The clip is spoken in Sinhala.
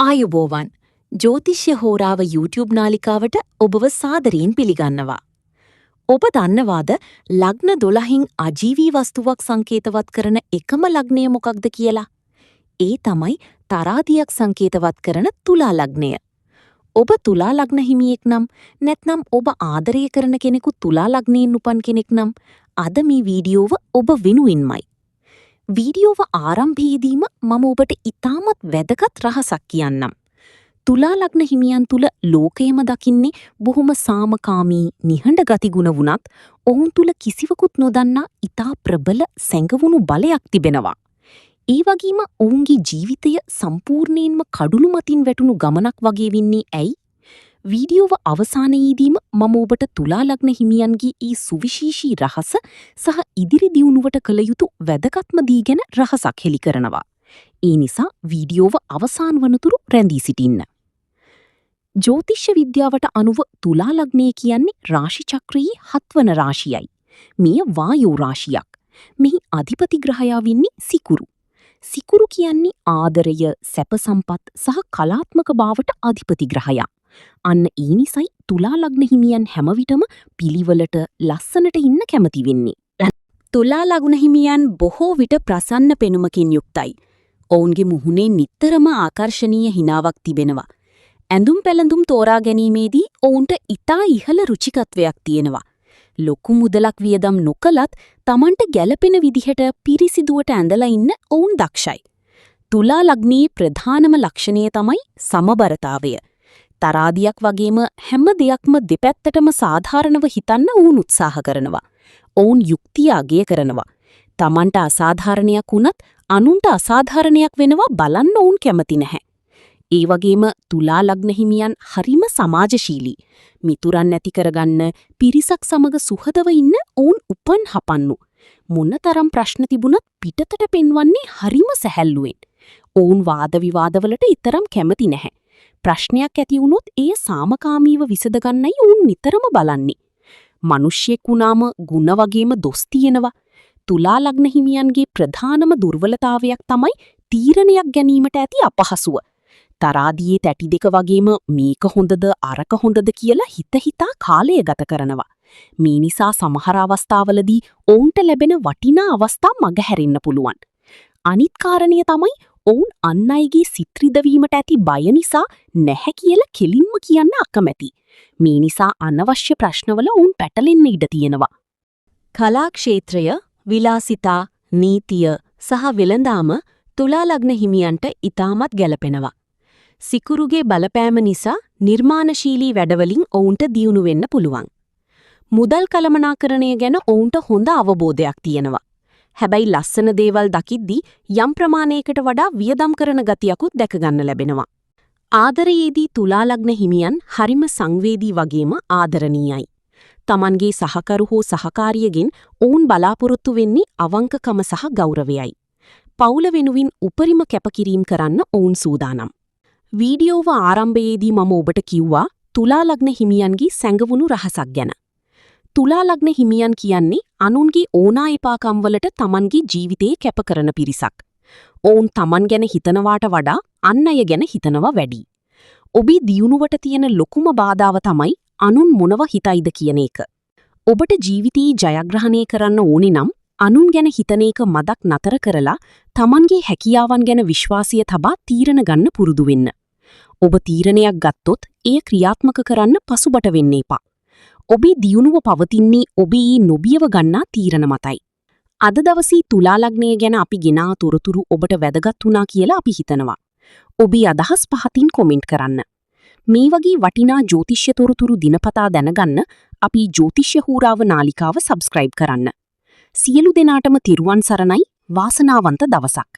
ආයුබෝවන් ජ්‍යෝතිෂ්‍ය හෝරාව YouTube නාලිකාවට ඔබව සාදරයෙන් පිළිගන්නවා. ඔබ දන්නවාද ලග්න 12න් අජීවී වස්තුවක් සංකේතවත් කරන එකම ලග්නය මොකක්ද කියලා? ඒ තමයි තරාදියක් සංකේතවත් කරන තුලා ලග්නය. ඔබ තුලා ලග්න හිමියෙක් නම් නැත්නම් ඔබ ආදරය කරන කෙනෙකු තුලා ලග්නයෙන් උපන් කෙනෙක් නම් අද මේ වීඩියෝව ඔබ වෙනුවෙන්මයි. වීඩියෝව ආරම්භයේදීම මම ඔබට ඉතාමත් වැදගත් රහසක් කියන්නම්. තුලා ලග්න හිමියන් තුල ලෝකයම දකින්නේ බොහොම සාමකාමී නිහඬ ගතිගුණ වුණත් ඔවුන් තුල කිසිවකුත් නොදන්නා ඉතා ප්‍රබල සැඟවුණු බලයක් තිබෙනවා. ඒ වගේම ඔවුන්ගේ ජීවිතය සම්පූර්ණයෙන්ම කඩුළු මතින් වැටුණු ගමනක් වගේ වෙන්නේ ඇයි? වීඩියෝව අවසානයේදීම මම ඔබට තුලා ලග්න හිමියන්ගේ ඒ සුවිශේෂී රහස සහ ඉදිරි දියුණුවට කළ යුතු වැදගත්ම දී ගැන රහසක් හෙළි කරනවා. ඒ නිසා වීඩියෝව අවසාන වනතුරු රැඳී සිටින්න. ජ්‍යෝතිෂ්‍ය විද්‍යාවට අනුව තුලා ලග්නය කියන්නේ රාශි චක්‍රයේ 7 වන රාශියයි. මෙය වායෝ රාශියක්. මෙහි අධිපති ග්‍රහයා වෙන්නේ සිකුරු. සිකුරු කියන්නේ ආදරය, සැප සම්පත් සහ කලාත්මක භාවට අධිපති ග්‍රහයා. අන්න ඒ නිසයි තුලා ලග්න හිමියන් හැම විටම පිළිවෙලට ලස්සනට ඉන්න කැමති වෙන්නේ. තුලා ලග්න හිමියන් බොහෝ විට ප්‍රසන්න පෙනුමකින් යුක්තයි. ඔවුන්ගේ මුහුණේ නිතරම ආකර්ශනීය හිනාවක් තිබෙනවා. ඇඳුම් පැළඳුම් තෝරා ගැනීමේදී ඔවුන්ට ඉතා ඉහළ රුචිකත්වයක් තියෙනවා. ලොකු මුදලක් වියදම් නොකලත් Tamanට ගැළපෙන විදිහට පිරිසිදුවට ඇඳලා ඉන්න ඔවුන් දක්ෂයි. තුලා ලග්නයේ ප්‍රධානම ලක්ෂණය තමයි සමබරතාවය. තරාදියක් වගේම හැම දෙයක්ම දෙපැත්තටම සාධාරණව හිතන්න ඔවුන් උත්සාහ කරනවා. ඔවුන් යුක්තිය අගය කරනවා. Tamanට අසාධාරණයක් වුණත් අනුන්ට අසාධාරණයක් වෙනවා බලන්න ඔවුන් කැමති නැහැ. ඒ වගේම තුලා ලග්න හිමියන් හරිම සමාජශීලී. මිතුරන් නැති කරගන්න, පිරිසක් සමග සුහදව ඉන්න ඔවුන් උපන් හපන්නු. මොනතරම් ප්‍රශ්න තිබුණත් පිටතට පෙන්වන්නේ හරිම සැහැල්ලුවෙන්. ඔවුන් වාද විවාදවලට ඊතරම් කැමති නැහැ. ප්‍රශ්නයක් ඇති වුණොත් එය සාමකාමීව විසඳගන්නයි ඔවුන් නිතරම බලන්නේ. මිනිස්සෙක් වුණාම ಗುಣ වගේම දොස් තියෙනවා. තුලා ලග්න හිමියන්ගේ ප්‍රධානම දුර්වලතාවයක් තමයි තීරණයක් ගැනීමට ඇති අපහසුව. තරාදියේ තැටි දෙක වගේම මේක හොඳද අරක හොඳද කියලා හිතා කාලය ගත කරනවා. මේ නිසා සමහර අවස්ථාවලදී ඔවුන්ට ලැබෙන වටිනා අවස්ථා මගහැරෙන්න පුළුවන්. අනිත් කාරණය තමයි ඔවුන් අන් අයගේ සිත් රිදවීමට ඇති බය නිසා නැහැ කියලා කෙලින්ම කියන්න අකමැති. මේ නිසා අනවශ්‍ය ප්‍රශ්නවල ඔවුන් පැටලෙන්න ඉඩ තියෙනවා. කලා ක්ෂේත්‍රය, විලාසිතා, නීතිය සහ වෙළඳාම තුලා ලග්න හිමියන්ට ඉතාමත් ගැලපෙනවා. සිකුරුගේ බලපෑම නිසා නිර්මාණශීලී වැඩවලින් ඔවුන්ට දියුණු වෙන්න පුළුවන්. මුදල් කළමනාකරණය ගැන ඔවුන්ට හොඳ අවබෝධයක් තියෙනවා. හැබැයි ලස්සන දේවල් දකිද්දී යම් ප්‍රමාණයකට වඩා වියදම් කරන ගතියකුත් දැක ගන්න ලැබෙනවා. ආදරයේදී තුලා ලග්න හිමියන් හරිම සංවේදී වගේම ආදරණීයයි. Tamanගේ සහකරු හෝ සහකාරියගෙන් ඔවුන් බලාපොරොත්තු වෙන්නේ අවංකකම සහ ගෞරවයයි. පවුල වෙනුවින් උපරිම කැපකිරීම කරන්න ඔවුන් සූදානම්. වීඩියෝව ආරම්භයේදී මම ඔබට කිව්වා තුලා ලග්න හිමියන්ගේ සැඟවුණු රහසක් ගැන. තුලා ලග්න හිමියන් කියන්නේ අනුන්ගේ ඕනා එපාකම් වලට Tamanගේ ජීවිතේ කැප කරන පිරිසක්. ඔවුන් Taman ගැන හිතනවාට වඩා අන් අය ගැන හිතනවා වැඩි. ඔබේ දියුණුවට තියෙන ලොකුම බාධාව තමයි අනුන් මොනව හිතයිද කියන එක. ඔබට ජීවිතේ ජයග්‍රහණය කරන්න ඕනේ නම් අනුන් ගැන හිතන එක මදක් නතර කරලා Tamanගේ හැකියාවන් ගැන විශ්වාසය තබා තීරණ ගන්න පුරුදු වෙන්න. ඔබ තීරණයක් ගත්තොත් එය ක්‍රියාත්මක කරන්න පසුබට වෙන්න එපා. ඔබේ දියුණුව පවතින්නේ ඔබේ නොබියව ගන්නා තීරණ මතයි. අද දවසේ තුලා ලග්නය ගැන අපි ගෙනා තොරතුරු ඔබට වැදගත් වුණා කියලා අපි හිතනවා. ඔබේ අදහස් පහතින් කොමෙන්ට් කරන්න. මේ වගේ වටිනා ජ්‍යෝතිෂ්‍ය තොරතුරු දිනපතා දැනගන්න අපි ජ්‍යෝතිෂ්‍ය හෝරාව නාලිකාව සබ්ස්ක්‍රයිබ් කරන්න. සියලු දෙනාටම තිරුවන් සරණයි, වාසනාවන්ත දවසක්.